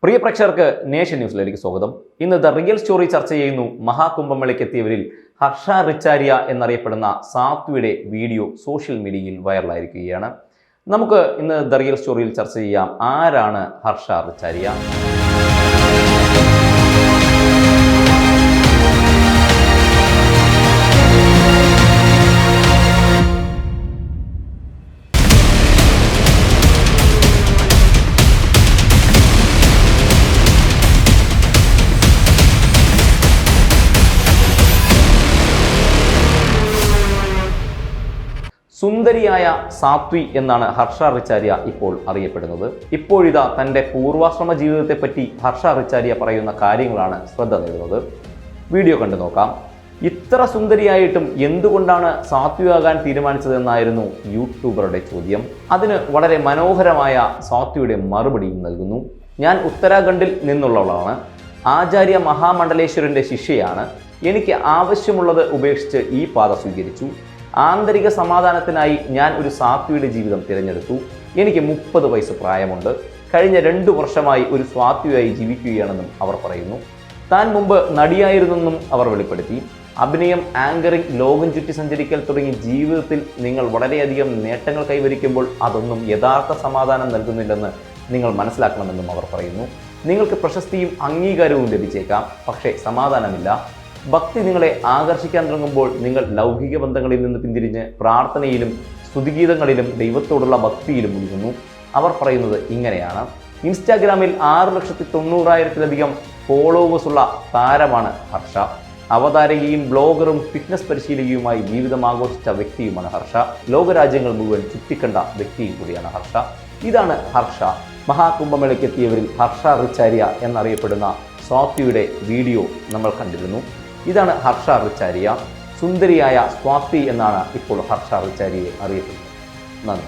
പ്രിയ പ്രേക്ഷകർക്ക് നേഷൻ ന്യൂസിലേക്ക് സ്വാഗതം. ഇന്ന് ദ റിയൽ സ്റ്റോറി ചർച്ച ചെയ്യുന്നു മഹാകുംഭമേളയ്ക്കെത്തിയവരിൽ ഹർഷ റിച്ചാരിയ എന്നറിയപ്പെടുന്ന സാത്വിയുടെ വീഡിയോ സോഷ്യൽ മീഡിയയിൽ വൈറലായിരിക്കുകയാണ്. നമുക്ക് ഇന്ന് ദ റിയൽ സ്റ്റോറിയിൽ ചർച്ച ചെയ്യാം, ആരാണ് ഹർഷ റിച്ചാരിയ? സുന്ദരിയായ സാത്വി എന്നാണ് ഹർഷ റിച്ചാരിയ ഇപ്പോൾ അറിയപ്പെടുന്നത്. ഇപ്പോഴിതാ തൻ്റെ പൂർവാശ്രമ ജീവിതത്തെപ്പറ്റി ഹർഷ റിച്ചാരിയ പറയുന്ന കാര്യങ്ങളാണ് ശ്രദ്ധ നേടുന്നത്. വീഡിയോ കണ്ടു നോക്കാം. ഇത്ര സുന്ദരിയായിട്ടും എന്തുകൊണ്ടാണ് സാത്വിയാകാൻ തീരുമാനിച്ചതെന്നായിരുന്നു യൂട്യൂബറുടെ ചോദ്യം. അതിന് വളരെ മനോഹരമായ സാത്വിയുടെ മറുപടിയും നൽകുന്നു. ഞാൻ ഉത്തരാഖണ്ഡിൽ നിന്നുള്ളവളാണ്. ആചാര്യ മഹാമണ്ഡലേശ്വരൻ്റെ ശിഷ്യയാണ്. എനിക്ക് ആവശ്യമുള്ളത് ഉപേക്ഷിച്ച് ഈ പാത സ്വീകരിച്ചു. ആന്തരിക സമാധാനത്തിനായി ഞാൻ ഒരു സാത്വിയുടെ ജീവിതം തിരഞ്ഞെടുത്തു. എനിക്ക് 30 വയസ്സ് പ്രായമുണ്ട്. കഴിഞ്ഞ 2 വർഷമായി ഒരു സ്വാത്വിയായി ജീവിക്കുകയാണെന്നും അവർ പറയുന്നു. താൻ മുമ്പ് നടിയായിരുന്നെന്നും അവർ വെളിപ്പെടുത്തി. അഭിനയം, ആങ്കറിംഗ്, ലോകം ചുറ്റി സഞ്ചരിക്കൽ തുടങ്ങി ജീവിതത്തിൽ നിങ്ങൾ വളരെയധികം നേട്ടങ്ങൾ കൈവരിക്കുമ്പോൾ അതൊന്നും യഥാർത്ഥ സമാധാനം നൽകുന്നില്ലെന്ന് നിങ്ങൾ മനസ്സിലാക്കണമെന്നും അവർ പറയുന്നു. നിങ്ങൾക്ക് പ്രശസ്തിയും അംഗീകാരവും ലഭിച്ചേക്കാം, പക്ഷേ സമാധാനമില്ല. ഭക്തി നിങ്ങളെ ആകർഷിക്കാൻ തുടങ്ങുമ്പോൾ നിങ്ങൾ ലൗകിക ബന്ധങ്ങളിൽ നിന്ന് പിന്തിരിഞ്ഞ് പ്രാർത്ഥനയിലും സ്തുതിഗീതങ്ങളിലും ദൈവത്തോടുള്ള ഭക്തിയിലും മുഴുകുന്നു. അവർ പറയുന്നത് ഇങ്ങനെയാണ്: ഇൻസ്റ്റാഗ്രാമിൽ 6,90,000-ലധികം ഫോളോവേഴ്സുള്ള താരമാണ് ഹർഷ. അവതാരകയും ബ്ലോഗറും ഫിറ്റ്നസ് പരിശീലകയുമായി ജീവിതം ആഘോഷിച്ച വ്യക്തിയുമാണ് ഹർഷ. ലോകരാജ്യങ്ങൾ മുഴുവൻ ചുറ്റിക്കണ്ട വ്യക്തിയും കൂടിയാണ് ഹർഷ. ഇതാണ് ഹർഷ. മഹാകുംഭമേളയ്ക്കെത്തിയവരിൽ ഹർഷ റിച്ചാരിയ എന്നറിയപ്പെടുന്ന സ്വാത്വിയുടെ വീഡിയോ നമ്മൾ കണ്ടിരുന്നു. ഇതാണ് ഹർഷ റിച്ചാരിയ. സുന്ദരിയായ സ്വാതി എന്നാണ് ഇപ്പോൾ ഹർഷ റിച്ചാരിയെ അറിയപ്പെടുന്നത്. നന്ദി.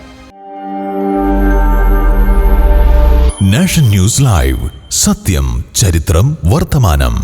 നാഷൻ ന്യൂസ് ലൈവ്, സത്യം, ചരിത്രം, വർത്തമാനം.